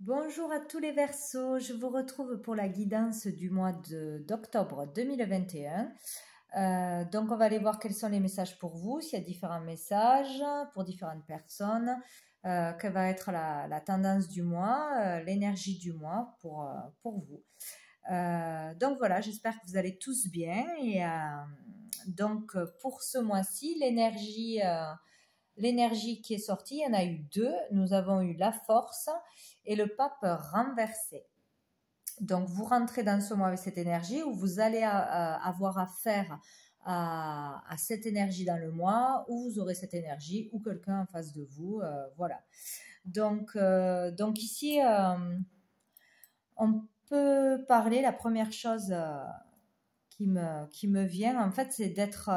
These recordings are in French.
Bonjour à tous les Verseaux, je vous retrouve pour la guidance du mois d'octobre 2021. Donc on va aller voir quels sont les messages pour vous, s'il y a différents messages pour différentes personnes, quelle va être la tendance du mois, l'énergie du mois pour vous. Donc voilà, j'espère que vous allez tous bien. Donc pour ce mois-ci, l'énergie qui est sortie, il y en a eu deux. Nous avons eu la force et le pape renversé. Donc, vous rentrez dans ce mois avec cette énergie où vous allez avoir affaire à cette énergie dans le mois, où vous aurez cette énergie, ou quelqu'un en face de vous. Voilà. Donc ici, on peut parler, la première chose qui me vient, en fait, c'est d'être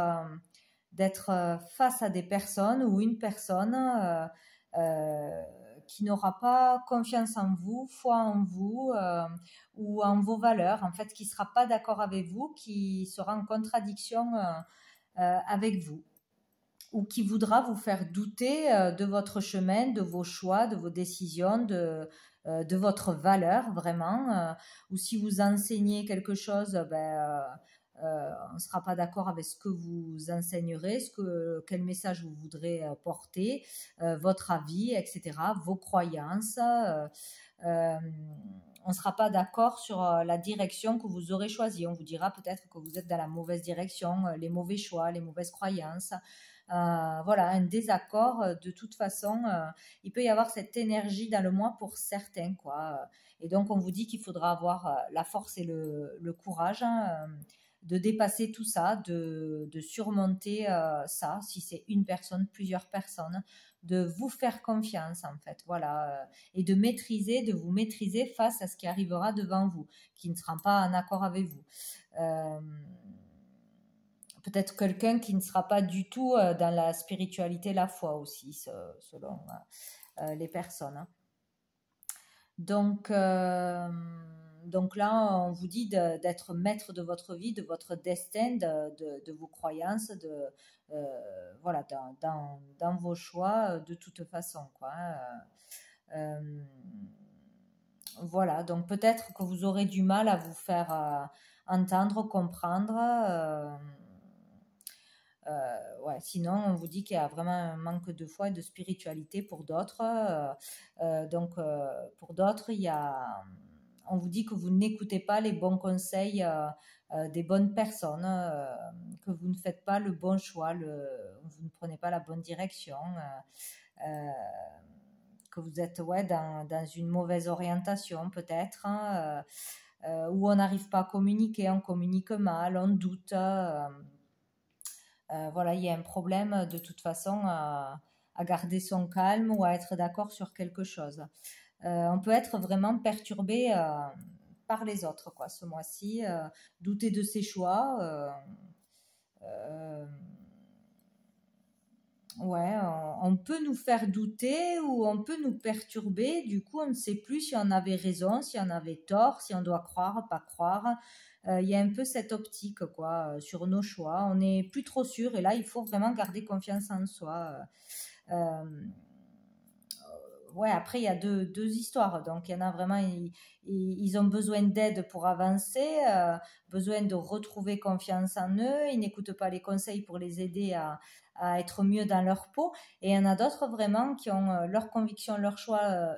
face à des personnes ou une personne euh, qui n'aura pas confiance en vous, foi en vous ou en vos valeurs, en fait, qui ne sera pas d'accord avec vous, qui sera en contradiction avec vous ou qui voudra vous faire douter de votre chemin, de vos choix, de vos décisions, de votre valeur vraiment. Ou si vous enseignez quelque chose, on ne sera pas d'accord avec ce que vous enseignerez, quel message vous voudrez porter, votre avis, etc., vos croyances. Euh, on ne sera pas d'accord sur la direction que vous aurez choisie. On vous dira peut-être que vous êtes dans la mauvaise direction, les mauvais choix, les mauvaises croyances. Voilà, un désaccord. De toute façon, il peut y avoir cette énergie dans le moi pour certains, quoi. Et donc, on vous dit qu'il faudra avoir la force et le courage, hein, de dépasser tout ça, de surmonter ça, si c'est une personne, plusieurs personnes, de vous faire confiance, en fait, voilà, et de vous maîtriser face à ce qui arrivera devant vous, qui ne sera pas en accord avec vous. Euh, Peut-être quelqu'un qui ne sera pas du tout dans la spiritualité, la foi aussi, selon les personnes, hein. Donc, euh, donc là, on vous dit d'être maître de votre vie, de votre destin, de vos croyances, voilà, dans vos choix, de toute façon, quoi, hein. Euh, voilà, donc peut-être que vous aurez du mal à vous faire entendre, comprendre. Ouais, sinon, on vous dit qu'il y a vraiment un manque de foi et de spiritualité pour d'autres. Pour d'autres, on vous dit que vous n'écoutez pas les bons conseils des bonnes personnes, que vous ne faites pas le bon choix, vous ne prenez pas la bonne direction, euh, que vous êtes, ouais, dans une mauvaise orientation peut-être, hein, où on n'arrive pas à communiquer, on communique mal, on doute. Voilà, il y a un problème de toute façon à garder son calme ou à être d'accord sur quelque chose. On peut être vraiment perturbé par les autres, quoi, ce mois-ci, douter de ses choix. Euh, ouais, on peut nous faire douter ou on peut nous perturber. Du coup, on ne sait plus si on avait raison, si on avait tort, si on doit croire, pas croire. Il y a un peu cette optique, quoi, sur nos choix. On n'est plus trop sûr et là, il faut vraiment garder confiance en soi. Euh, ouais, après, il y a deux histoires. Donc, il y en a vraiment, ils ont besoin d'aide pour avancer, besoin de retrouver confiance en eux. Ils n'écoutent pas les conseils pour les aider à être mieux dans leur peau. Et il y en a d'autres vraiment qui ont leur conviction, leur choix.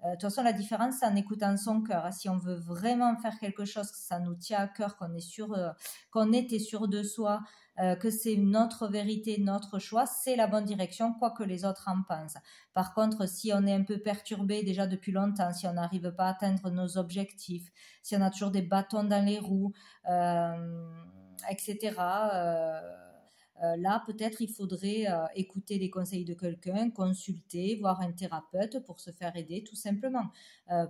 De toute façon, la différence, c'est en écoutant son cœur. Si on veut vraiment faire quelque chose, ça nous tient à cœur, qu'on est sûr, qu'on était sûr de soi, que c'est notre vérité, notre choix, c'est la bonne direction, quoi que les autres en pensent. Par contre, si on est un peu perturbé déjà depuis longtemps, si on n'arrive pas à atteindre nos objectifs, si on a toujours des bâtons dans les roues, etc., là, peut-être il faudrait écouter les conseils de quelqu'un, consulter, voir un thérapeute pour se faire aider, tout simplement,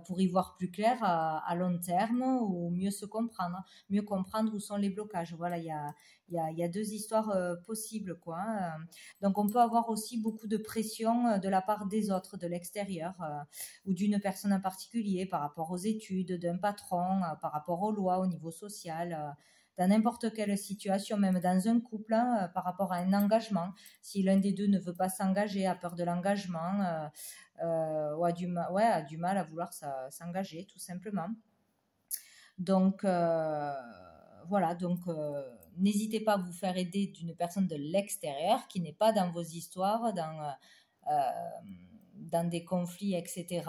pour y voir plus clair à long terme ou mieux comprendre où sont les blocages. Voilà, il y a deux histoires possibles, quoi, hein. Donc, on peut avoir aussi beaucoup de pression de la part des autres, de l'extérieur, ou d'une personne en particulier par rapport aux études, d'un patron, par rapport aux lois au niveau social. dans n'importe quelle situation, même dans un couple, hein, par rapport à un engagement. Si l'un des deux ne veut pas s'engager, a peur de l'engagement, ou a du mal à vouloir s'engager, tout simplement. Donc, voilà, donc n'hésitez pas à vous faire aider d'une personne de l'extérieur qui n'est pas dans vos histoires, dans des conflits, etc.,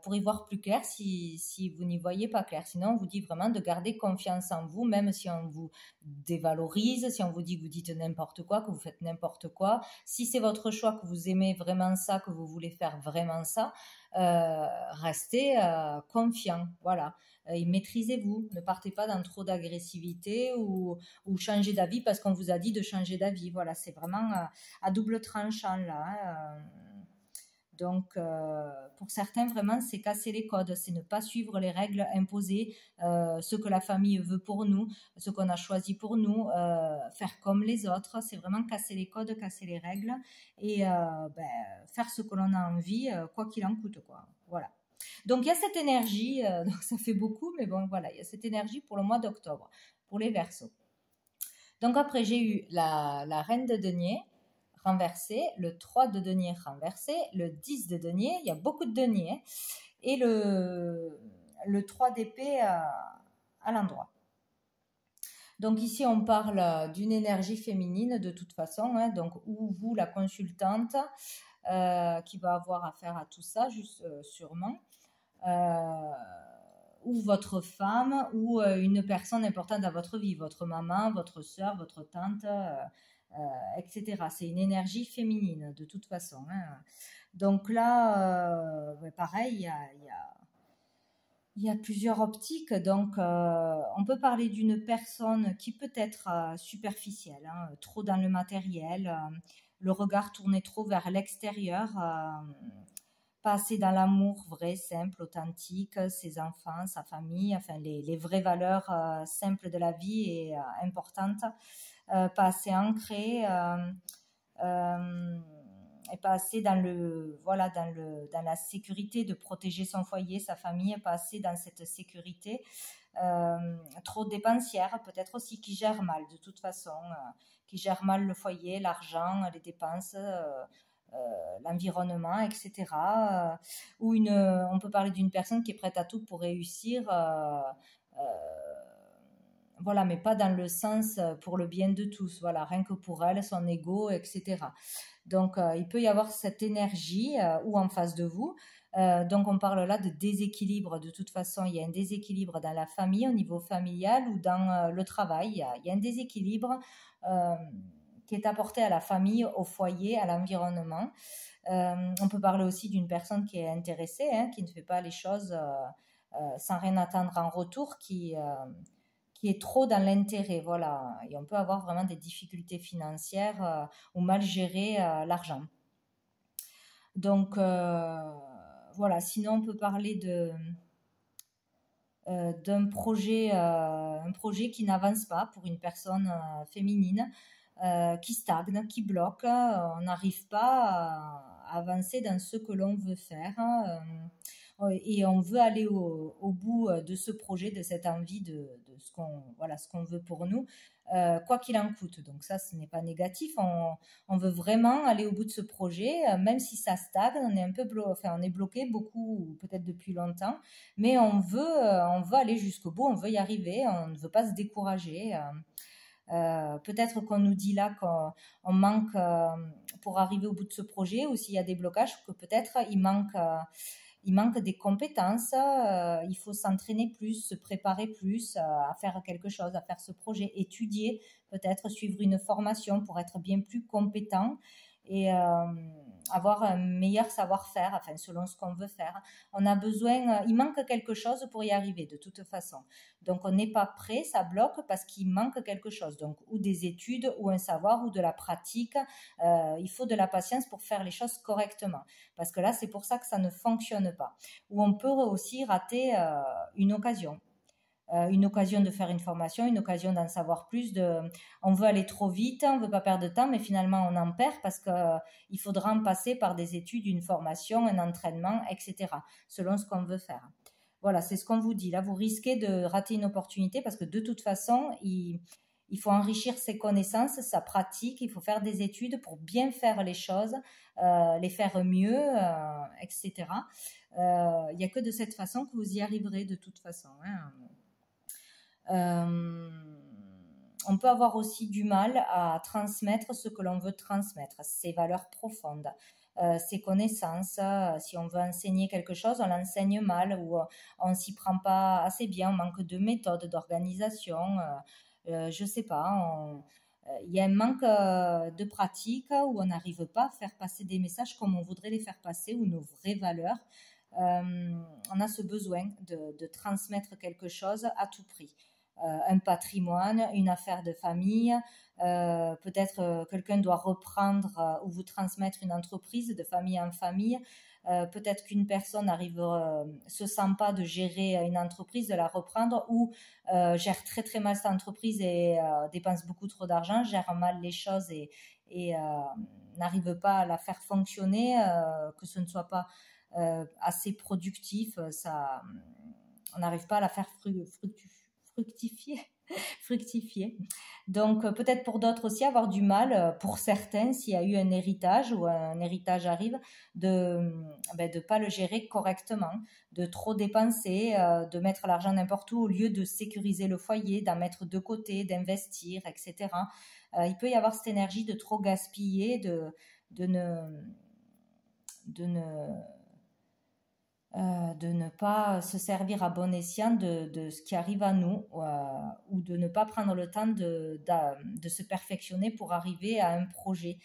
pour y voir plus clair si vous n'y voyez pas clair. Sinon, on vous dit vraiment de garder confiance en vous, même si on vous dévalorise, si on vous dit que vous dites n'importe quoi, que vous faites n'importe quoi. Si c'est votre choix, que vous aimez vraiment ça, que vous voulez faire vraiment ça, restez confiant, voilà. Et maîtrisez-vous, ne partez pas dans trop d'agressivité ou changez d'avis parce qu'on vous a dit de changer d'avis. Voilà, c'est vraiment à double tranchant là. Donc, pour certains, vraiment, c'est casser les codes, c'est ne pas suivre les règles imposées, ce que la famille veut pour nous, ce qu'on a choisi pour nous, faire comme les autres. C'est vraiment casser les codes, casser les règles et faire ce que l'on a envie, quoi qu'il en coûte, quoi. Voilà. Donc, il y a cette énergie, donc ça fait beaucoup, mais bon, voilà, il y a cette énergie pour le mois d'octobre, pour les Verseaux. Donc, après, j'ai eu la reine de denier renversé, le 3 de denier renversé, le 10 de denier, il y a beaucoup de deniers, et le 3 d'épée à l'endroit. Donc ici, on parle d'une énergie féminine de toute façon, hein, donc ou vous, la consultante, qui va avoir affaire à tout ça, juste sûrement, ou votre femme, ou une personne importante dans votre vie, votre maman, votre soeur, votre tante, etc. C'est une énergie féminine de toute façon, hein. Donc là, pareil, il y a plusieurs optiques. Donc on peut parler d'une personne qui peut être superficielle, hein, trop dans le matériel, le regard tourné trop vers l'extérieur, pas assez dans l'amour vrai, simple, authentique, ses enfants, sa famille, enfin les vraies valeurs simples de la vie et importantes. Pas assez ancré, et pas assez dans la sécurité de protéger son foyer, sa famille, pas assez dans cette sécurité, trop dépensière peut-être aussi, qui gère mal de toute façon, qui gère mal le foyer, l'argent, les dépenses, l'environnement, etc. Ou on peut parler d'une personne qui est prête à tout pour réussir, voilà, mais pas dans le sens pour le bien de tous, voilà, rien que pour elle, son ego, etc. Donc, il peut y avoir cette énergie ou en face de vous. Donc, on parle là de déséquilibre. De toute façon, il y a un déséquilibre dans la famille, au niveau familial ou dans le travail. Il y a un déséquilibre qui est apporté à la famille, au foyer, à l'environnement. On peut parler aussi d'une personne qui est intéressée, hein, qui ne fait pas les choses sans rien attendre en retour, qui est trop dans l'intérêt, voilà. Et on peut avoir vraiment des difficultés financières ou mal gérer l'argent. Donc, voilà. Sinon, on peut parler d'un projet, un projet qui n'avance pas pour une personne féminine, qui stagne, qui bloque. On n'arrive pas à avancer dans ce que l'on veut faire. Et on veut aller au bout de ce projet, de cette envie, de ce qu'on veut pour nous, quoi qu'il en coûte. Donc ça, ce n'est pas négatif. On veut vraiment aller au bout de ce projet, même si ça stagne, on est un peu on est bloqué beaucoup, peut-être depuis longtemps, mais on veut aller jusqu'au bout, on veut y arriver, on ne veut pas se décourager. Peut-être qu'on nous dit là qu'on manque pour arriver au bout de ce projet, ou s'il y a des blocages, que peut-être il manque des compétences, il faut s'entraîner plus, se préparer plus à faire quelque chose, à faire ce projet, étudier, peut-être suivre une formation pour être bien plus compétent et avoir un meilleur savoir-faire, enfin selon ce qu'on veut faire. On a besoin, il manque quelque chose pour y arriver de toute façon. Donc on n'est pas prêt, ça bloque parce qu'il manque quelque chose. Donc ou des études, ou un savoir, ou de la pratique. Il faut de la patience pour faire les choses correctement. Parce que là, c'est pour ça que ça ne fonctionne pas. Ou on peut aussi rater une occasion. Une occasion de faire une formation, une occasion d'en savoir plus. On veut aller trop vite, on ne veut pas perdre de temps, mais finalement on en perd parce qu'il faudra en passer par des études, une formation, un entraînement, etc., selon ce qu'on veut faire. voilà, c'est ce qu'on vous dit. Là, vous risquez de rater une opportunité parce que de toute façon, il faut enrichir ses connaissances, sa pratique, il faut faire des études pour bien faire les choses, les faire mieux, etc. Il n'y a que de cette façon que vous y arriverez de toute façon, hein. On peut avoir aussi du mal à transmettre ce que l'on veut transmettre, ses valeurs profondes, ses connaissances. Si on veut enseigner quelque chose, on l'enseigne mal ou on s'y prend pas assez bien, on manque de méthode, d'organisation. Je sais pas, il y a un manque de pratique où on n'arrive pas à faire passer des messages comme on voudrait les faire passer ou nos vraies valeurs. On a ce besoin de transmettre quelque chose à tout prix. Un patrimoine, une affaire de famille, peut-être quelqu'un doit reprendre ou vous transmettre une entreprise de famille en famille. Peut-être qu'une personne se sent pas de gérer une entreprise, de la reprendre, ou gère très très mal cette entreprise et dépense beaucoup trop d'argent, gère mal les choses et n'arrive pas à la faire fonctionner, que ce ne soit pas assez productif, on n'arrive pas à la faire fructifier. fructifier. Donc peut-être pour d'autres aussi avoir du mal, pour certains, s'il y a eu un héritage ou un héritage arrive, de pas le gérer correctement, de trop dépenser, de mettre l'argent n'importe où au lieu de sécuriser le foyer, d'en mettre de côté, d'investir, etc. Il peut y avoir cette énergie de trop gaspiller, de ne pas se servir à bon escient de ce qui arrive à nous, ou de ne pas prendre le temps de se perfectionner pour arriver à un projet.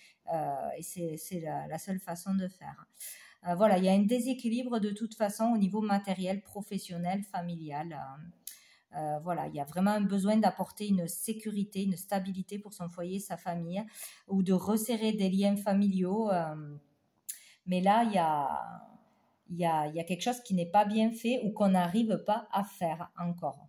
Et c'est la seule façon de faire. Voilà, il y a un déséquilibre de toute façon au niveau matériel, professionnel, familial. Voilà, il y a vraiment un besoin d'apporter une sécurité, une stabilité pour son foyer, sa famille, ou de resserrer des liens familiaux. Mais là, il y a quelque chose qui n'est pas bien fait ou qu'on n'arrive pas à faire encore.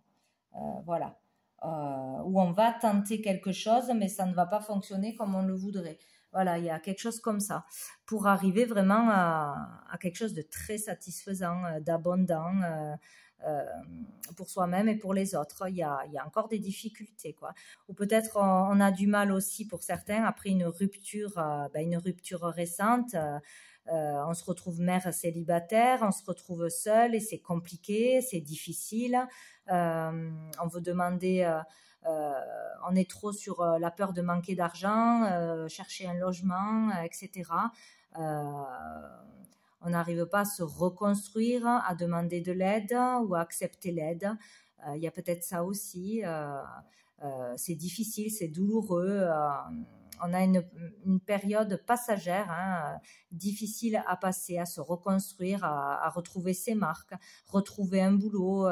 Voilà. Où on va tenter quelque chose, mais ça ne va pas fonctionner comme on le voudrait. Voilà, il y a quelque chose comme ça. Pour arriver vraiment à quelque chose de très satisfaisant, d'abondant, pour soi-même et pour les autres. Il y a encore des difficultés, quoi. Ou peut-être on a du mal aussi pour certains après une rupture récente. On se retrouve mère célibataire, on se retrouve seul et c'est compliqué, c'est difficile. On veut demander, on est trop sur la peur de manquer d'argent, chercher un logement, etc. On n'arrive pas à se reconstruire, à demander de l'aide ou à accepter l'aide. Il y a peut-être ça aussi. C'est difficile, c'est douloureux. On a une période passagère, hein, difficile à passer, à se reconstruire, à retrouver ses marques, retrouver un boulot,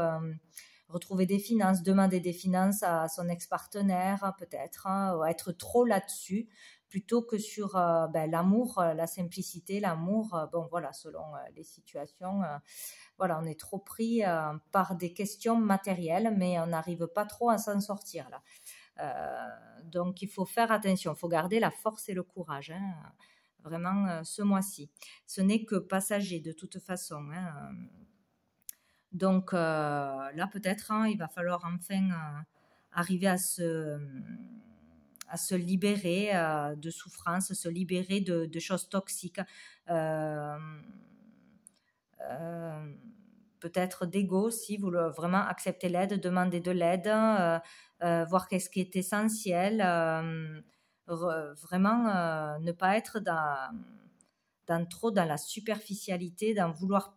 retrouver des finances, demander des finances à son ex-partenaire peut-être, hein, être trop là-dessus plutôt que sur l'amour, la simplicité, l'amour. Bon, voilà, selon les situations, voilà, on est trop pris par des questions matérielles, mais on n'arrive pas trop à s'en sortir là. Donc il faut faire attention, il faut garder la force et le courage, hein, vraiment ce mois-ci. Ce n'est que passager de toute façon, hein. Donc là peut-être, hein, il va falloir enfin arriver à se libérer de souffrance, se libérer de choses toxiques, peut-être d'ego si vous vraiment accepter l'aide, demander de l'aide, voir qu'est-ce qui est essentiel, vraiment ne pas être trop dans la superficialité, dans vouloir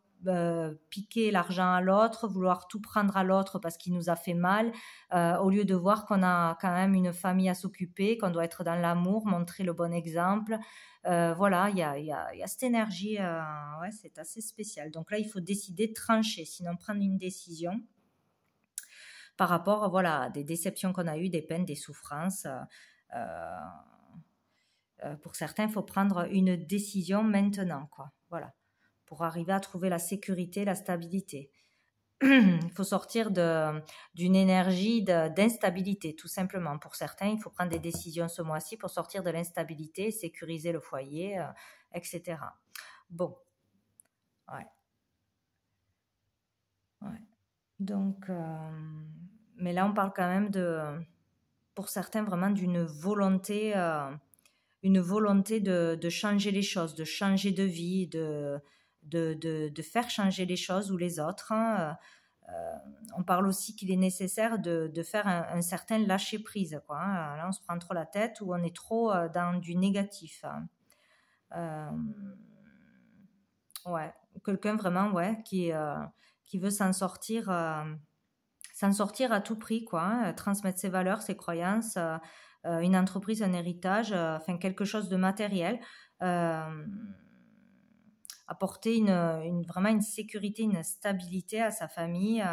piquer l'argent à l'autre, vouloir tout prendre à l'autre parce qu'il nous a fait mal, au lieu de voir qu'on a quand même une famille à s'occuper, qu'on doit être dans l'amour, montrer le bon exemple. Voilà, il y a cette énergie, ouais, c'est assez spécial. Donc là, il faut décider, trancher, sinon prendre une décision par rapport, voilà, à des déceptions qu'on a eues, des peines, des souffrances. Pour certains, il faut prendre une décision maintenant, quoi. Voilà, pour arriver à trouver la sécurité, la stabilité. Il faut sortir d'une énergie d'instabilité, tout simplement. Pour certains, il faut prendre des décisions ce mois-ci pour sortir de l'instabilité, sécuriser le foyer, etc. Bon, ouais. Donc, mais là, on parle quand même pour certains, vraiment une volonté de changer les choses, de changer de vie, de faire changer les choses ou les autres, hein. On parle aussi qu'il est nécessaire de faire un certain lâcher prise, quoi, hein. Là, on se prend trop la tête ou on est trop dans du négatif, hein. Euh, ouais, quelqu'un vraiment, ouais, qui veut s'en sortir à tout prix, quoi, hein, transmettre ses valeurs, ses croyances, une entreprise, un héritage, enfin quelque chose de matériel, euh, apporter vraiment une sécurité, une stabilité à sa famille,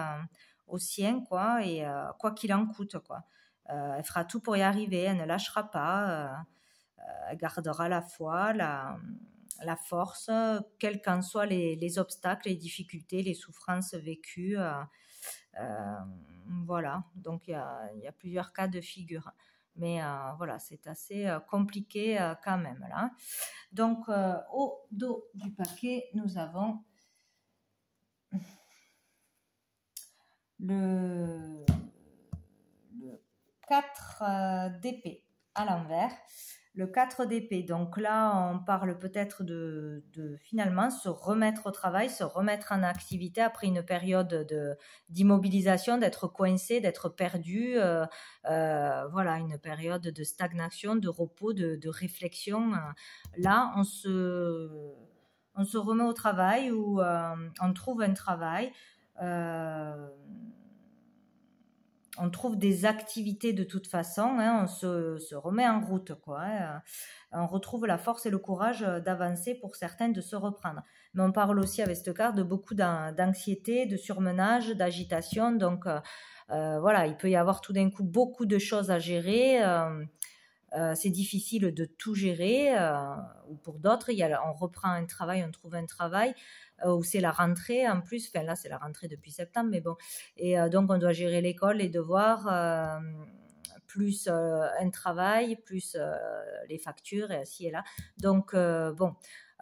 au sien, quoi, et quoi qu'il en coûte, quoi. Elle fera tout pour y arriver, elle ne lâchera pas, elle gardera la foi, la force, quels qu'en soient les obstacles, les difficultés, les souffrances vécues. Euh, voilà, donc il y a plusieurs cas de figure. Mais voilà, c'est assez compliqué quand même là. Donc au dos du paquet, nous avons le 4 d'épée à l'envers. Le 4 d'épée, donc là, on parle peut-être de finalement se remettre au travail, se remettre en activité après une période d'immobilisation, d'être coincé, d'être perdu. Voilà, une période de stagnation, de repos, de réflexion. Là, on se remet au travail ou on trouve un travail. On trouve des activités de toute façon, hein, on se remet en route, quoi, hein. On retrouve la force et le courage d'avancer pour certains, de se reprendre. Mais on parle aussi avec cette carte de beaucoup d'anxiété, de surmenage, d'agitation. Donc voilà, il peut y avoir tout d'un coup beaucoup de choses à gérer. C'est difficile de tout gérer, ou pour d'autres, on reprend un travail, on trouve un travail, où c'est la rentrée en plus, enfin là c'est la rentrée depuis septembre, mais bon, et donc on doit gérer l'école, les devoirs, plus un travail, plus les factures, et ci et là. Donc bon,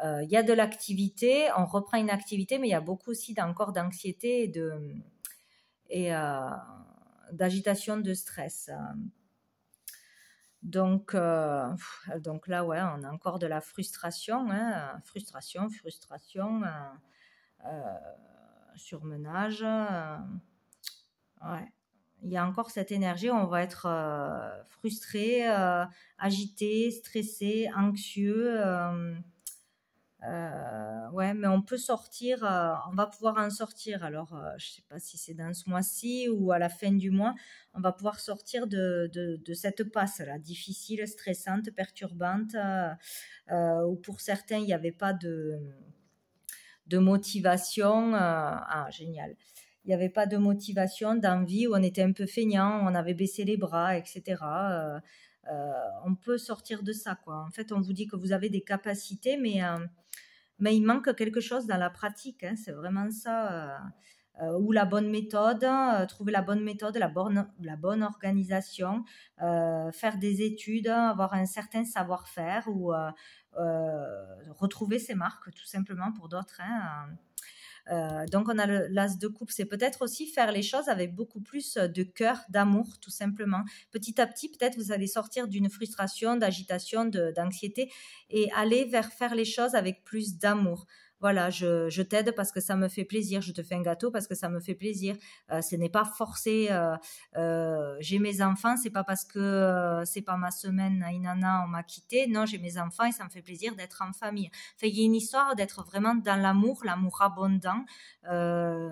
il y a de l'activité, on reprend une activité, mais il y a beaucoup aussi encore d'anxiété et d'agitation, de stress. Donc là, ouais, on a encore de la frustration, hein, frustration, surmenage. Ouais. Il y a encore cette énergie où on va être frustré, agité, stressé, anxieux. Ouais, mais on peut sortir, on va pouvoir en sortir. Alors, je ne sais pas si c'est dans ce mois-ci ou à la fin du mois, on va pouvoir sortir de cette passe-là, difficile, stressante, perturbante, où pour certains, il n'y avait pas de motivation. Génial. Il n'y avait pas de motivation, d'envie, où on était un peu feignant, on avait baissé les bras, etc. On peut sortir de ça, quoi. En fait, on vous dit que vous avez des capacités, mais il manque quelque chose dans la pratique, hein, c'est vraiment ça. Ou la bonne méthode, trouver la bonne méthode, la bonne organisation, faire des études, avoir un certain savoir-faire ou retrouver ses marques tout simplement pour d'autres, hein. Donc on a l'as de coupe, c'est peut-être aussi faire les choses avec beaucoup plus de cœur, d'amour, tout simplement. Petit à petit, peut-être vous allez sortir d'une frustration, d'agitation, d'anxiété et aller vers faire les choses avec plus d'amour. Voilà, je t'aide parce que ça me fait plaisir. Je te fais un gâteau parce que ça me fait plaisir. Ce n'est pas forcé. J'ai mes enfants, c'est pas parce que c'est pas ma semaine, naïnana, on m'a quitté. Non, j'ai mes enfants et ça me fait plaisir d'être en famille. Enfin, il y a une histoire d'être vraiment dans l'amour, l'amour abondant, euh,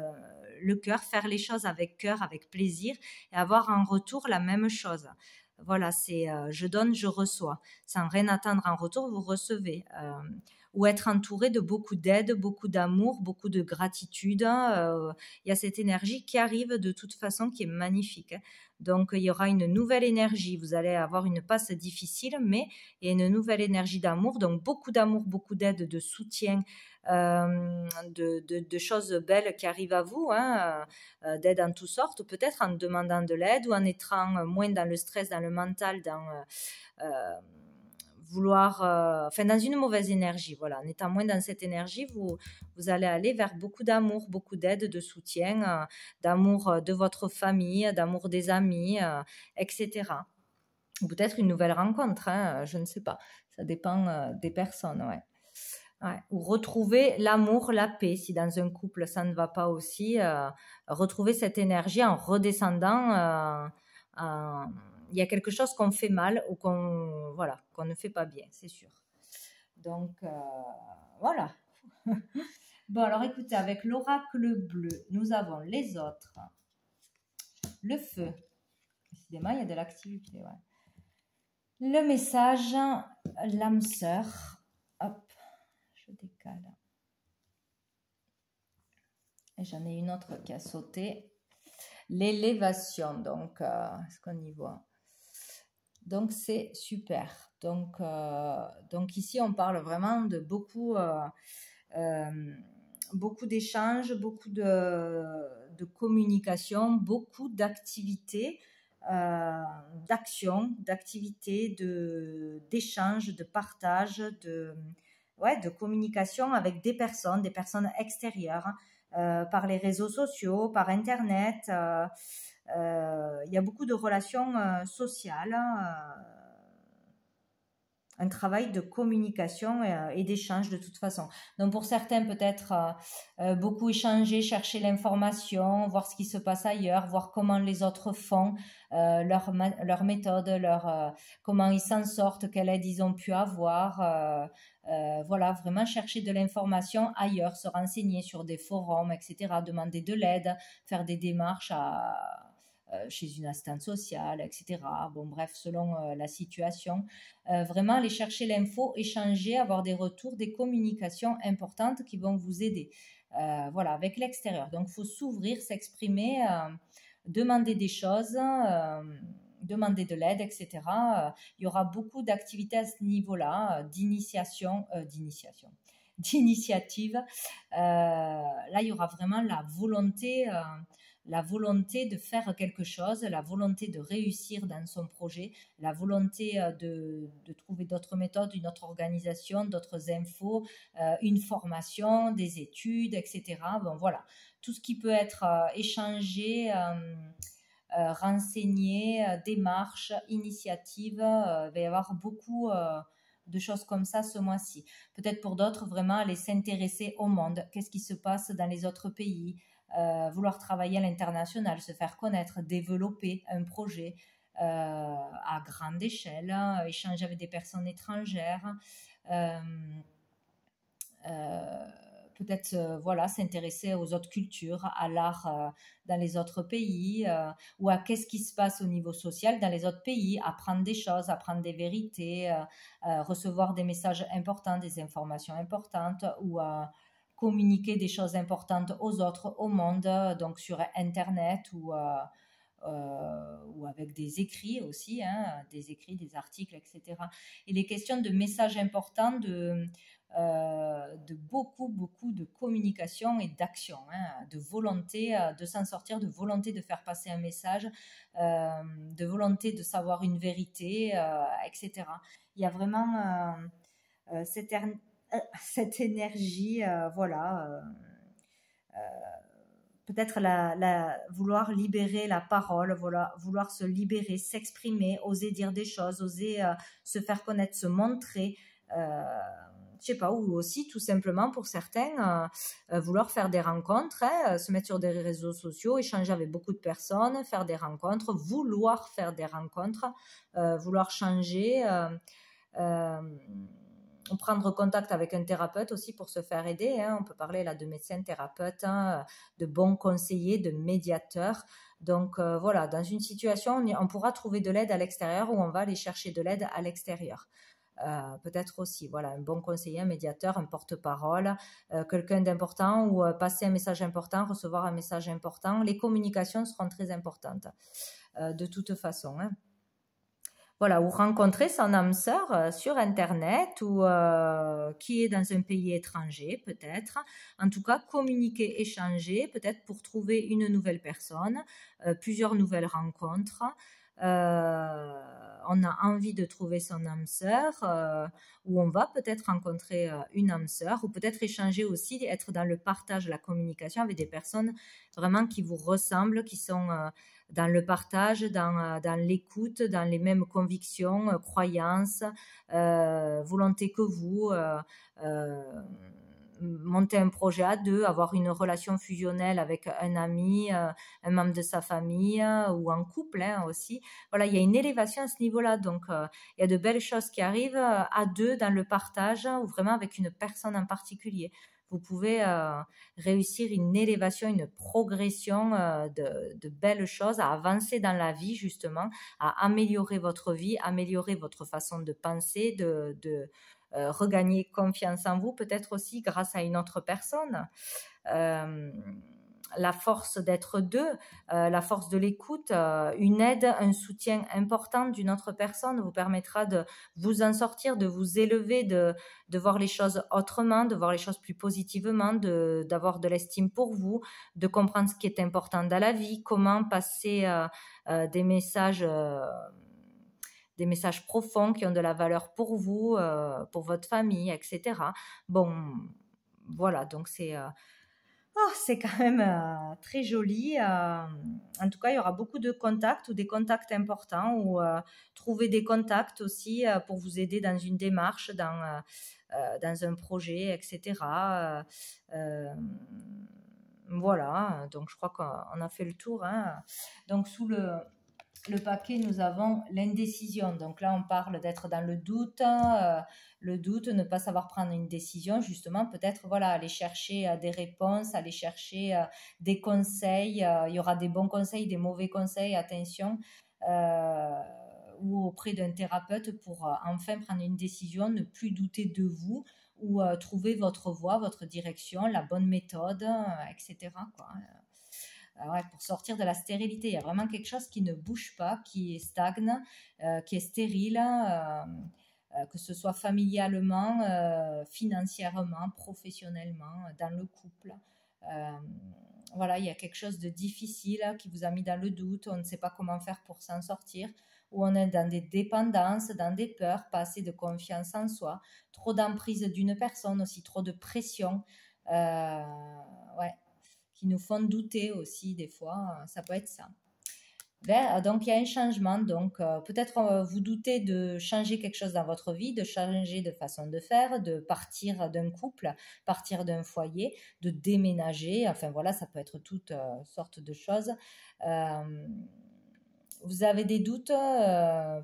le cœur, faire les choses avec cœur, avec plaisir et avoir en retour la même chose. Voilà, c'est je donne, je reçois. Sans rien attendre en retour, vous recevez. Ou être entouré de beaucoup d'aide, beaucoup d'amour, beaucoup de gratitude. Il y a cette énergie qui arrive de toute façon qui est magnifique, hein. Donc il y aura une nouvelle énergie. Vous allez avoir une passe difficile, mais il y a une nouvelle énergie d'amour. Donc beaucoup d'amour, beaucoup d'aide, de soutien, de choses belles qui arrivent à vous, hein, d'aide en toutes sortes, peut-être en demandant de l'aide ou en étant moins dans le stress, dans le mental, dans vouloir, enfin dans une mauvaise énergie, voilà. En étant moins dans cette énergie, vous allez aller vers beaucoup d'amour, beaucoup d'aide, de soutien, d'amour de votre famille, d'amour des amis, etc. Ou peut-être une nouvelle rencontre, hein, je ne sais pas. Ça dépend des personnes, ouais. Ouais. Ou retrouver l'amour, la paix, si dans un couple ça ne va pas aussi, retrouver cette énergie en redescendant. Il y a quelque chose qu'on fait mal ou qu'on ne fait pas bien, c'est sûr. Donc voilà. Bon, alors écoutez, avec l'oracle bleu, nous avons les autres. Le feu. Décidément, il y a de l'activité, ouais. Le message, l'âme sœur. Hop, je décale. Et j'en ai une autre qui a sauté. L'élévation, donc, est-ce qu'on y voit? Donc, c'est super. Donc ici, on parle vraiment de beaucoup d'échanges, beaucoup de communication, beaucoup d'activités, d'actions, d'activités, d'échanges, de partage, de communication avec des personnes extérieures, par les réseaux sociaux, par Internet. Il y a beaucoup de relations sociales, un travail de communication et d'échange de toute façon. Donc pour certains peut-être beaucoup échanger, chercher l'information, voir ce qui se passe ailleurs, voir comment les autres font, leur méthode, comment ils s'en sortent, quelle aide ils ont pu avoir. Voilà, vraiment chercher de l'information ailleurs, se renseigner sur des forums, etc., demander de l'aide, faire des démarches chez une assistante sociale, etc. Bon, bref, selon la situation. Vraiment aller chercher l'info, échanger, avoir des retours, des communications importantes qui vont vous aider. Voilà, avec l'extérieur. Donc, il faut s'ouvrir, s'exprimer, demander des choses, demander de l'aide, etc. Il y aura beaucoup d'activités à ce niveau-là, d'initiative. Là, il y aura vraiment la volonté de faire quelque chose, la volonté de réussir dans son projet, la volonté de trouver d'autres méthodes, une autre organisation, d'autres infos, une formation, des études, etc. Bon, voilà, tout ce qui peut être échangé, renseigné, démarche, initiative, il va y avoir beaucoup de choses comme ça ce mois-ci. Peut-être pour d'autres, vraiment aller s'intéresser au monde, qu'est-ce qui se passe dans les autres pays, vouloir travailler à l'international, se faire connaître, développer un projet à grande échelle, échanger avec des personnes étrangères, peut-être voilà, s'intéresser aux autres cultures, à l'art dans les autres pays, ou à qu'est-ce qui se passe au niveau social dans les autres pays, apprendre des choses, apprendre des vérités, recevoir des messages importants, des informations importantes, ou communiquer des choses importantes aux autres, au monde, donc sur Internet ou avec des écrits aussi, hein, des écrits, des articles, etc. Il est question de messages importants, de beaucoup de communication et d'action, hein, de volonté de s'en sortir, de volonté de faire passer un message, de volonté de savoir une vérité, etc. Il y a vraiment cette énergie, voilà, peut-être vouloir libérer la parole, vouloir se libérer, s'exprimer, oser dire des choses, oser se faire connaître, se montrer, je sais pas, ou aussi tout simplement pour certains vouloir faire des rencontres, hein, se mettre sur des réseaux sociaux, échanger avec beaucoup de personnes, faire des rencontres, vouloir faire des rencontres, vouloir changer, prendre contact avec un thérapeute aussi pour se faire aider, hein. On peut parler là de médecins, thérapeutes, hein, de bons conseillers, de médiateurs. Donc voilà, dans une situation, on pourra trouver de l'aide à l'extérieur ou on va aller chercher de l'aide à l'extérieur. Peut-être aussi, voilà, un bon conseiller, un médiateur, un porte-parole, quelqu'un d'important, ou passer un message important, recevoir un message important. Les communications seront très importantes de toute façon, hein. Voilà, ou rencontrer son âme sœur sur Internet, ou qui est dans un pays étranger peut-être. En tout cas, communiquer, échanger, peut-être pour trouver une nouvelle personne, plusieurs nouvelles rencontres. on a envie de trouver son âme sœur, ou on va peut-être rencontrer une âme sœur, ou peut-être échanger aussi, être dans le partage, la communication avec des personnes vraiment qui vous ressemblent, qui sont dans le partage, dans l'écoute, dans les mêmes convictions, croyances, volonté que vous. Monter un projet à deux, avoir une relation fusionnelle avec un ami, un membre de sa famille ou en couple aussi. Voilà, il y a une élévation à ce niveau-là. Donc, il y a de belles choses qui arrivent à deux dans le partage ou vraiment avec une personne en particulier. Vous pouvez réussir une élévation, une progression de belles choses, à avancer dans la vie justement, à améliorer votre vie, améliorer votre façon de penser, de regagner confiance en vous, peut-être aussi grâce à une autre personne. La force d'être deux, la force de l'écoute, une aide, un soutien important d'une autre personne vous permettra de vous en sortir, de vous élever, de voir les choses autrement, de voir les choses plus positivement, d'avoir de l'estime pour vous, de comprendre ce qui est important dans la vie, comment passer des messages profonds qui ont de la valeur pour vous, pour votre famille, etc. Bon, voilà, donc c'est quand même très joli. En tout cas, il y aura beaucoup de contacts ou des contacts importants ou trouver des contacts aussi pour vous aider dans une démarche, dans un projet, etc. Voilà, donc je crois qu'on a fait le tour. Hein. Donc sous le paquet, nous avons l'indécision. Donc là, on parle d'être dans le doute, ne pas savoir prendre une décision, justement, peut-être voilà, aller chercher des réponses, aller chercher des conseils. Il y aura des bons conseils, des mauvais conseils, attention, ou auprès d'un thérapeute pour enfin prendre une décision, ne plus douter de vous ou trouver votre voie, votre direction, la bonne méthode, etc. quoi. Ouais, pour sortir de la stérilité. Il y a vraiment quelque chose qui ne bouge pas, qui stagne, qui est stérile, que ce soit familialement, financièrement, professionnellement, dans le couple. Voilà, il y a quelque chose de difficile qui vous a mis dans le doute, on ne sait pas comment faire pour s'en sortir, ou on est dans des dépendances, dans des peurs, pas assez de confiance en soi, trop d'emprise d'une personne aussi, trop de pression. Ouais, qui nous font douter aussi des fois, ça peut être ça. Donc il y a un changement, donc peut-être vous doutez de changer quelque chose dans votre vie, de changer de façon de faire, de partir d'un couple, partir d'un foyer, de déménager, enfin voilà, ça peut être toutes sortes de choses. Vous avez des doutes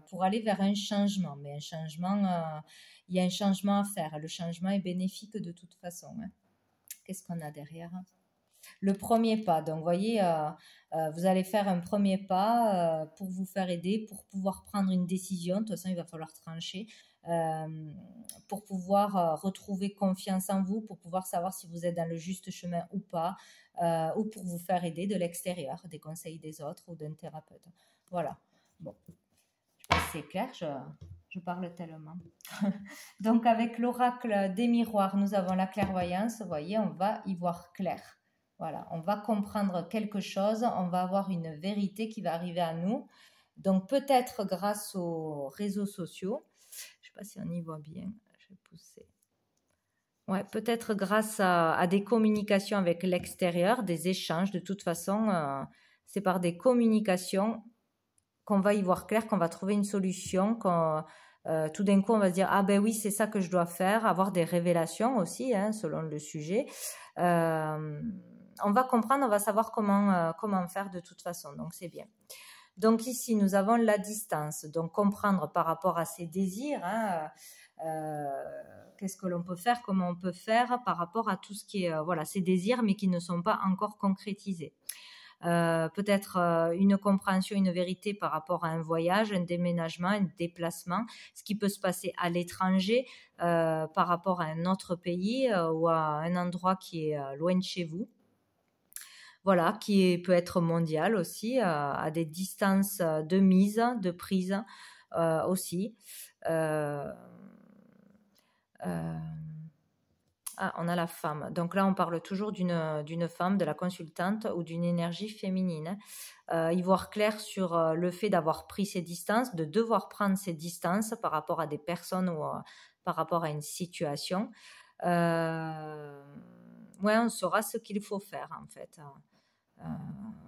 pour aller vers un changement, mais un changement, il y a un changement à faire, le changement est bénéfique de toute façon. Hein. Qu'est-ce qu'on a derrière ? Le premier pas. Donc, vous voyez, vous allez faire un premier pas pour vous faire aider, pour pouvoir prendre une décision. De toute façon, il va falloir trancher pour pouvoir retrouver confiance en vous, pour pouvoir savoir si vous êtes dans le juste chemin ou pas, ou pour vous faire aider de l'extérieur, des conseils des autres ou d'un thérapeute. Voilà. Bon, je sais pas si c'est clair, je parle tellement. Donc, avec l'oracle des miroirs, nous avons la clairvoyance. Vous voyez, on va y voir clair. Voilà, on va comprendre quelque chose, on va avoir une vérité qui va arriver à nous. Donc peut-être grâce aux réseaux sociaux, je ne sais pas si on y voit bien, je vais pousser. Ouais, peut-être grâce à des communications avec l'extérieur, des échanges. De toute façon, c'est par des communications qu'on va y voir clair, qu'on va trouver une solution, tout d'un coup on va se dire ah ben oui c'est ça que je dois faire, avoir des révélations aussi hein, selon le sujet. On va comprendre, on va savoir comment faire de toute façon, donc c'est bien. Donc ici nous avons la distance, donc comprendre par rapport à ses désirs, hein, qu'est-ce que l'on peut faire, comment on peut faire par rapport à tout ce qui est voilà, ces désirs mais qui ne sont pas encore concrétisés. Peut-être une compréhension, une vérité par rapport à un voyage, un déménagement, un déplacement, ce qui peut se passer à l'étranger par rapport à un autre pays ou à un endroit qui est loin de chez vous. Voilà, peut être mondial aussi, à des distances de mise, de prise aussi. Ah, on a la femme. Donc là, on parle toujours d'une femme, de la consultante ou d'une énergie féminine. Y voir clair sur le fait d'avoir pris ses distances, de devoir prendre ses distances par rapport à des personnes ou par rapport à une situation. Ouais, on saura ce qu'il faut faire en fait. Euh,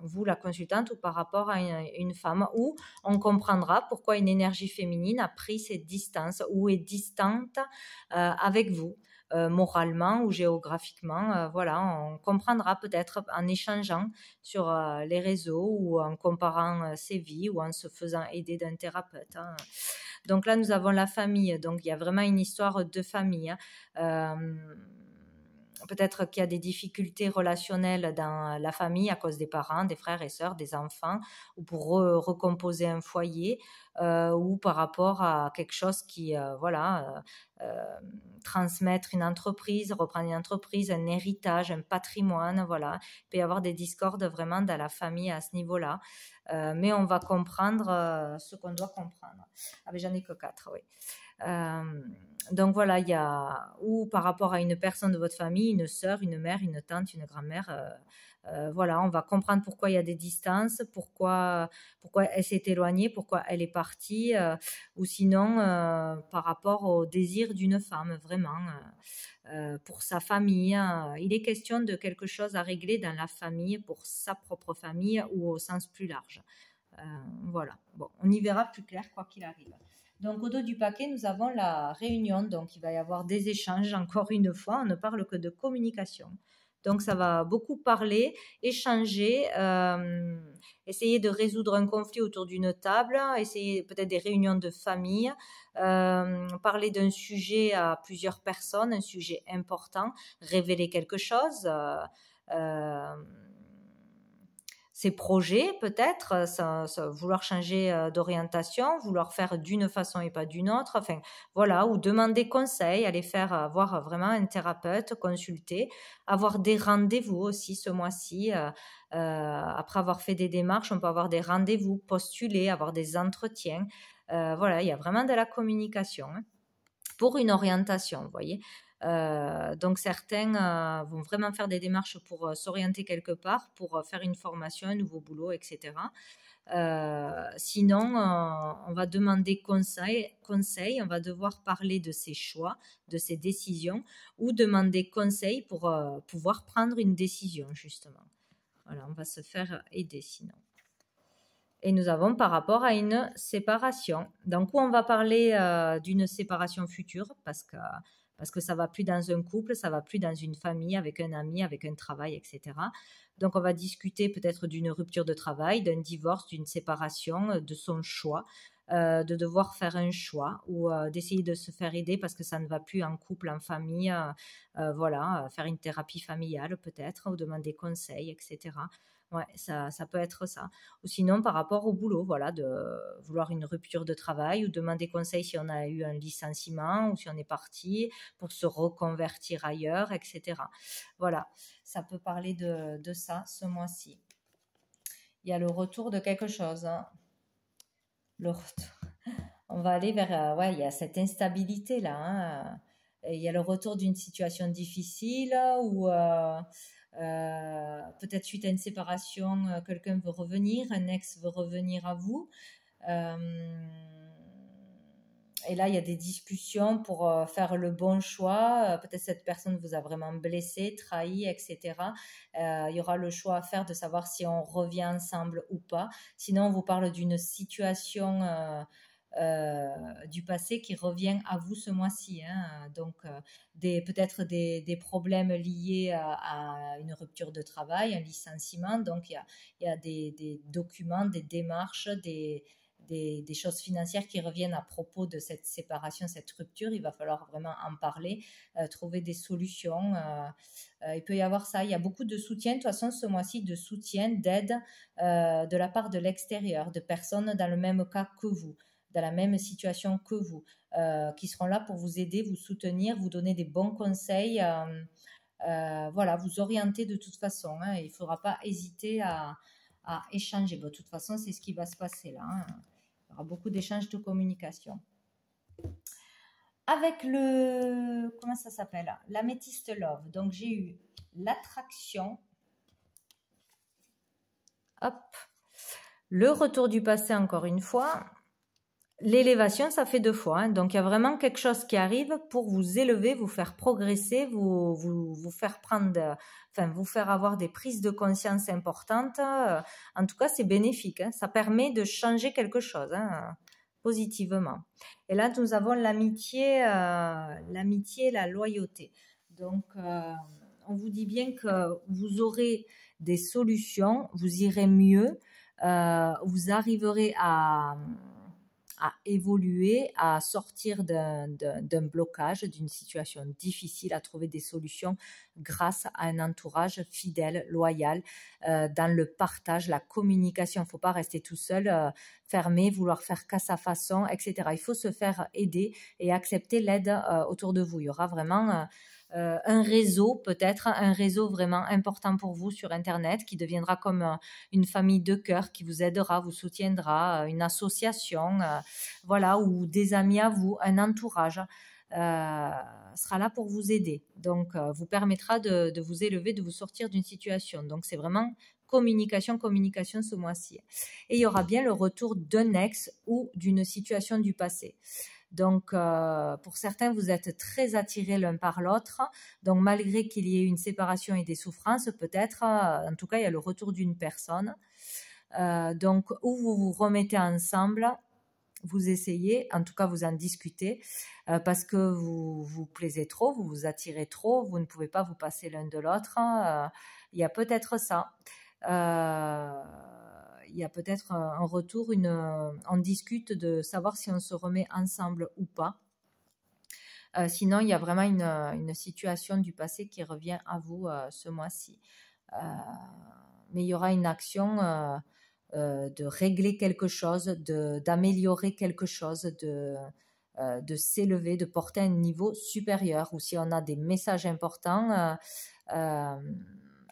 vous, la consultante, ou par rapport à une femme, où on comprendra pourquoi une énergie féminine a pris ses distances ou est distante avec vous. Moralement ou géographiquement, voilà, on comprendra peut-être en échangeant sur les réseaux ou en comparant ses vies ou en se faisant aider d'un thérapeute. Hein. Donc là, nous avons la famille, donc il y a vraiment une histoire de famille. Hein. Peut-être qu'il y a des difficultés relationnelles dans la famille à cause des parents, des frères et sœurs, des enfants, ou pour recomposer un foyer, ou par rapport à quelque chose qui, voilà, transmettre une entreprise, reprendre une entreprise, un héritage, un patrimoine, voilà. Il peut y avoir des discordes vraiment dans la famille à ce niveau-là, mais on va comprendre ce qu'on doit comprendre. Ah mais j'en ai que 4, oui. Donc voilà, il y a, ou par rapport à une personne de votre famille, une sœur, une mère, une tante, une grand-mère, voilà, on va comprendre pourquoi il y a des distances, pourquoi elle s'est éloignée, pourquoi elle est partie, ou sinon par rapport au désir d'une femme, vraiment, pour sa famille. Hein. Il est question de quelque chose à régler dans la famille, pour sa propre famille ou au sens plus large. Voilà, bon, on y verra plus clair quoi qu'il arrive. Donc au dos du paquet, nous avons la réunion, donc il va y avoir des échanges, encore une fois, on ne parle que de communication. Donc ça va beaucoup parler, échanger, essayer de résoudre un conflit autour d'une table, essayer peut-être des réunions de famille, parler d'un sujet à plusieurs personnes, un sujet important, révéler quelque chose. Ses projets peut-être, vouloir changer d'orientation, vouloir faire d'une façon et pas d'une autre, enfin voilà, ou demander conseil, aller faire voir vraiment un thérapeute, consulter, avoir des rendez-vous aussi ce mois-ci. Après avoir fait des démarches, on peut avoir des rendez-vous, postuler, avoir des entretiens. Voilà, il y a vraiment de la communication hein, pour une orientation, vous voyez. Donc certains vont vraiment faire des démarches pour s'orienter quelque part, pour faire une formation, un nouveau boulot, etc. Sinon, on va demander conseil, on va devoir parler de ses choix, de ses décisions, ou demander conseil pour pouvoir prendre une décision, justement. Voilà, on va se faire aider sinon. Et nous avons par rapport à une séparation. Donc, où on va parler d'une séparation future parce que ça va plus dans un couple, ça va plus dans une famille, avec un ami, avec un travail, etc. Donc, on va discuter peut-être d'une rupture de travail, d'un divorce, d'une séparation, de son choix, de devoir faire un choix ou d'essayer de se faire aider parce que ça ne va plus en couple, en famille. Voilà, faire une thérapie familiale peut-être ou demander conseil, etc. Ouais, ça peut être ça. Ou sinon, par rapport au boulot, voilà, de vouloir une rupture de travail ou demander conseil si on a eu un licenciement ou si on est parti pour se reconvertir ailleurs, etc. Voilà, ça peut parler de ça ce mois-ci. Il y a le retour de quelque chose. Hein. Le retour. On va aller vers, ouais, il y a cette instabilité là. Hein. Il y a le retour d'une situation difficile ou peut-être suite à une séparation, quelqu'un veut revenir, un ex veut revenir à vous. Et là, il y a des discussions pour faire le bon choix. Peut-être cette personne vous a vraiment blessé, trahi, etc. Il y aura le choix à faire de savoir si on revient ensemble ou pas. Sinon, on vous parle d'une situation du passé qui revient à vous ce mois-ci. Hein. Donc, peut-être des problèmes liés à une rupture de travail, un licenciement. Donc, il y a des documents, des démarches, des choses financières qui reviennent à propos de cette séparation, cette rupture. Il va falloir vraiment en parler, trouver des solutions. Il peut y avoir ça. Il y a beaucoup de soutien, de toute façon, ce mois-ci, de soutien, d'aide de la part de l'extérieur, de personnes dans le même cas que vous, dans la même situation que vous, qui seront là pour vous aider, vous soutenir, vous donner des bons conseils. Voilà, vous orienter de toute façon. Hein, il ne faudra pas hésiter à échanger. Bon, de toute façon, c'est ce qui va se passer là. Hein. Il y aura beaucoup d'échanges de communication. avec le, comment ça s'appelle? L'améthyste love. Donc, j'ai eu l'attraction. Hop. Le retour du passé, encore une fois. L'élévation, ça fait 2 fois. Hein. Donc, il y a vraiment quelque chose qui arrive pour vous élever, vous faire progresser, vous faire prendre, enfin, vous faire avoir des prises de conscience importantes. En tout cas, c'est bénéfique. Hein. Ça permet de changer quelque chose, hein, positivement. Et là, nous avons l'amitié, l'amitié et la loyauté. Donc, on vous dit bien que vous aurez des solutions, vous irez mieux, vous arriverez à évoluer, à sortir d'un blocage, d'une situation difficile, à trouver des solutions grâce à un entourage fidèle, loyal, dans le partage, la communication. Il ne faut pas rester tout seul, fermé, vouloir faire qu'à sa façon, etc. Il faut se faire aider et accepter l'aide autour de vous. Il y aura vraiment un réseau, peut-être un réseau vraiment important pour vous sur Internet qui deviendra comme une famille de cœur qui vous aidera, vous soutiendra, une association, voilà, ou des amis à vous, un entourage sera là pour vous aider. Donc, vous permettra de vous élever, de vous sortir d'une situation. Donc, c'est vraiment communication ce mois-ci. Et il y aura bien le retour d'un ex ou d'une situation du passé. Donc, pour certains, vous êtes très attirés l'un par l'autre. Donc, malgré qu'il y ait une séparation et des souffrances, peut-être, en tout cas, il y a le retour d'une personne. Donc, où vous vous remettez ensemble, vous essayez, en tout cas, vous en discutez, parce que vous vous plaisez trop, vous vous attirez trop, vous ne pouvez pas vous passer l'un de l'autre. Il y a peut-être ça. Il y a peut-être un retour, on discute de savoir si on se remet ensemble ou pas. Sinon, il y a vraiment une situation du passé qui revient à vous ce mois-ci. Mais il y aura une action de régler quelque chose, d'améliorer quelque chose, de s'élever, de porter un niveau supérieur. Ou si on a des messages importants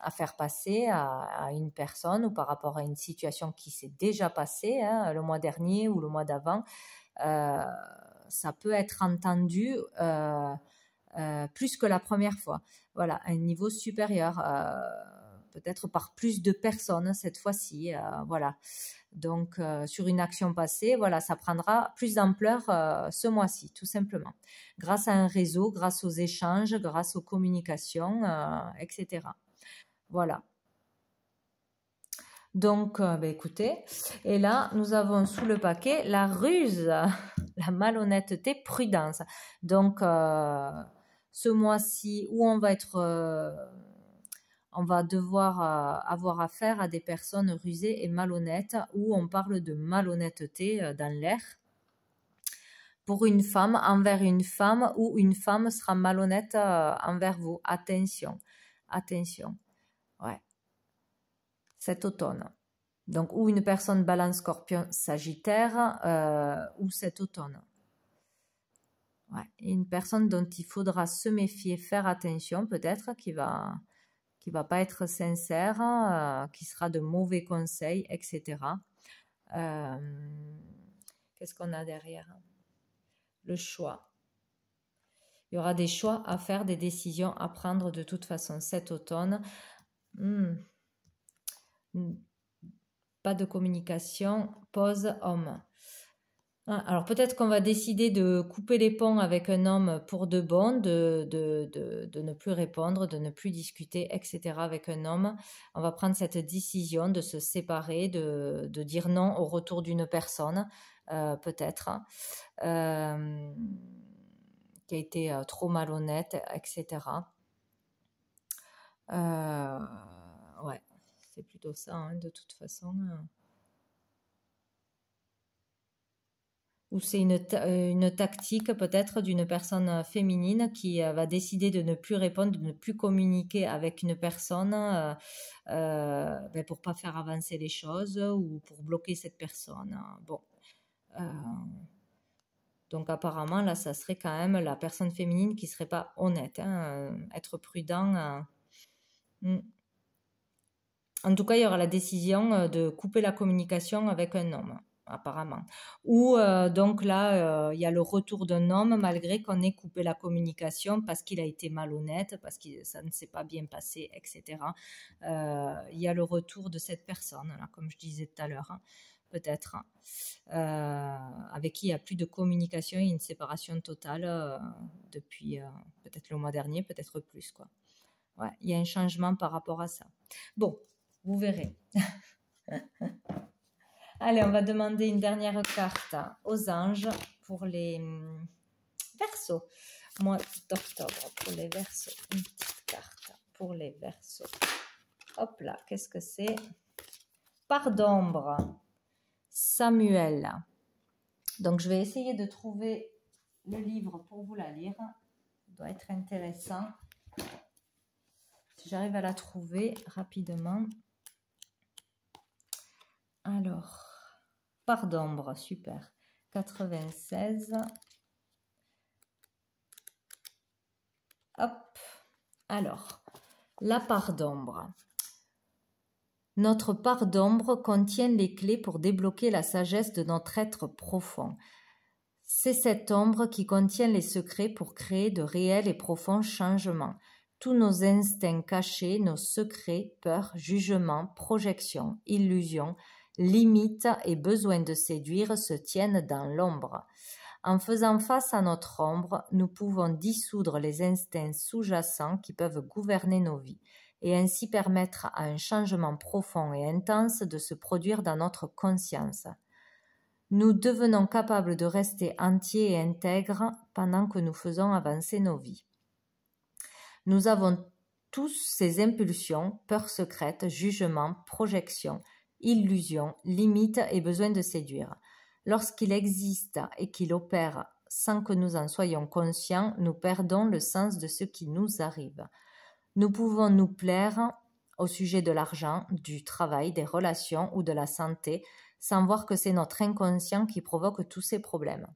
à faire passer à une personne ou par rapport à une situation qui s'est déjà passée le mois dernier ou le mois d'avant, ça peut être entendu plus que la première fois. Voilà, un niveau supérieur, peut-être par plus de personnes cette fois-ci. Voilà. Donc, sur une action passée, voilà, ça prendra plus d'ampleur ce mois-ci, tout simplement. Grâce à un réseau, grâce aux échanges, grâce aux communications, etc. Voilà. Donc, écoutez, et là, nous avons sous le paquet la ruse, la malhonnêteté, prudence. Donc, ce mois-ci, où on va devoir avoir affaire à des personnes rusées et malhonnêtes, où on parle de malhonnêteté dans l'air. Pour une femme, envers une femme, ou une femme sera malhonnête envers vous. Attention, attention. Ouais. Cet automne. Donc, ou une personne balance scorpion sagittaire, ou cet automne. Ouais. Et une personne dont il faudra se méfier, faire attention, peut-être, qui va pas être sincère, qui sera de mauvais conseils, etc. Qu'est-ce qu'on a derrière? Le choix. Il y aura des choix à faire, des décisions à prendre de toute façon cet automne. Pas de communication, pause homme. Alors peut-être qu'on va décider de couper les ponts avec un homme pour de bon, de ne plus répondre, de ne plus discuter, etc. avec un homme. On va prendre cette décision de se séparer, de dire non au retour d'une personne, peut-être, qui a été trop malhonnête, etc. Ouais, c'est plutôt ça, hein, de toute façon. Ou c'est une tactique peut-être d'une personne féminine qui va décider de ne plus répondre, de ne plus communiquer avec une personne pour pas faire avancer les choses ou pour bloquer cette personne. Bon. Donc apparemment, là, ça serait quand même la personne féminine qui serait pas honnête. Être prudent. En tout cas, il y aura la décision de couper la communication avec un homme. apparemment. Ou donc là, il y a le retour d'un homme malgré qu'on ait coupé la communication parce qu'il a été malhonnête, parce que ça ne s'est pas bien passé, etc. Il y a le retour de cette personne, là, comme je disais tout à l'heure, hein, peut-être, avec qui il n'y a plus de communication et une séparation totale depuis peut-être le mois dernier, peut-être plus, quoi. Ouais, il y a un changement par rapport à ça. Bon, vous verrez. Allez, on va demander une dernière carte aux anges pour les Verseaux. Mois d'octobre pour les Verseaux. Une petite carte pour les Verseaux. Hop là, qu'est-ce que c'est? Part d'ombre. Samuel. Donc, je vais essayer de trouver le livre pour vous la lire. Ça doit être intéressant. Si j'arrive à la trouver rapidement. Alors, part d'ombre, super. 96. Hop. Alors, la part d'ombre. Notre part d'ombre contient les clés pour débloquer la sagesse de notre être profond. C'est cette ombre qui contient les secrets pour créer de réels et profonds changements. Tous nos instincts cachés, nos secrets, peurs, jugements, projections, illusions, limites et besoins de séduire se tiennent dans l'ombre. En faisant face à notre ombre, nous pouvons dissoudre les instincts sous-jacents qui peuvent gouverner nos vies et ainsi permettre à un changement profond et intense de se produire dans notre conscience. Nous devenons capables de rester entiers et intègres pendant que nous faisons avancer nos vies. Nous avons tous ces impulsions, peurs secrètes, jugements, projections, illusions, limites et besoins de séduire. Lorsqu'il existe et qu'il opère sans que nous en soyons conscients, nous perdons le sens de ce qui nous arrive. Nous pouvons nous plaire au sujet de l'argent, du travail, des relations ou de la santé, sans voir que c'est notre inconscient qui provoque tous ces problèmes.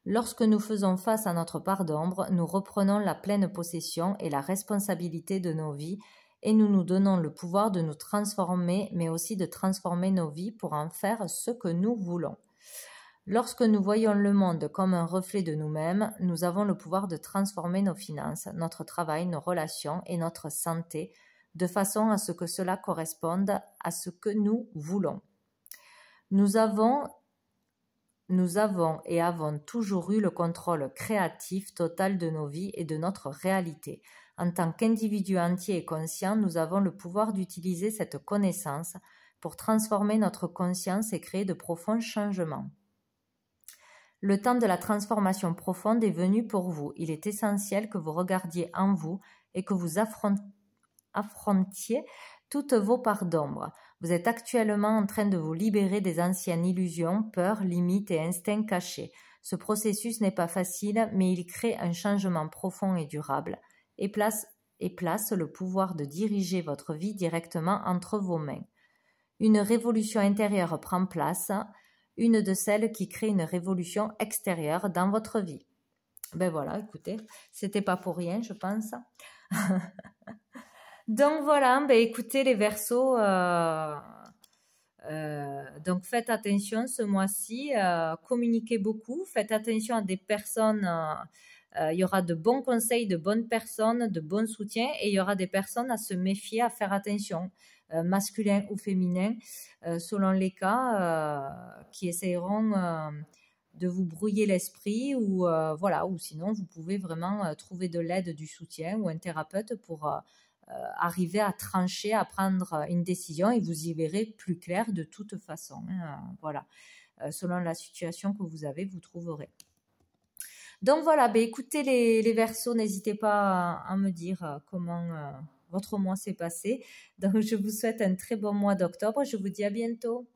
Lorsque nous faisons face à notre part d'ombre, nous reprenons la pleine possession et la responsabilité de nos vies et nous nous donnons le pouvoir de nous transformer, mais aussi de transformer nos vies pour en faire ce que nous voulons. Lorsque nous voyons le monde comme un reflet de nous-mêmes, nous avons le pouvoir de transformer nos finances, notre travail, nos relations et notre santé, de façon à ce que cela corresponde à ce que nous voulons. Nous avons et avons toujours eu le contrôle créatif total de nos vies et de notre réalité. En tant qu'individus entiers et conscients, nous avons le pouvoir d'utiliser cette connaissance pour transformer notre conscience et créer de profonds changements. Le temps de la transformation profonde est venu pour vous. Il est essentiel que vous regardiez en vous et que vous affrontiez toutes vos parts d'ombre. Vous êtes actuellement en train de vous libérer des anciennes illusions, peurs, limites et instincts cachés. Ce processus n'est pas facile, mais il crée un changement profond et durable et place le pouvoir de diriger votre vie directement entre vos mains. Une révolution intérieure prend place, une de celles qui crée une révolution extérieure dans votre vie. Ben voilà, écoutez, c'était pas pour rien, je pense. Donc voilà, ben écoutez les Verseaux, donc faites attention ce mois-ci, communiquez beaucoup, faites attention à des personnes, il y aura de bons conseils, de bonnes personnes, de bons soutiens et il y aura des personnes à se méfier, à faire attention, masculin ou féminin, selon les cas, qui essayeront de vous brouiller l'esprit ou voilà, ou sinon vous pouvez vraiment trouver de l'aide, du soutien ou un thérapeute pour arriver à trancher, à prendre une décision et vous y verrez plus clair de toute façon. Voilà, selon la situation que vous avez, vous trouverez. Donc voilà, ben écoutez les Verseaux, n'hésitez pas à me dire comment votre mois s'est passé. Donc je vous souhaite un très bon mois d'octobre. Je vous dis à bientôt.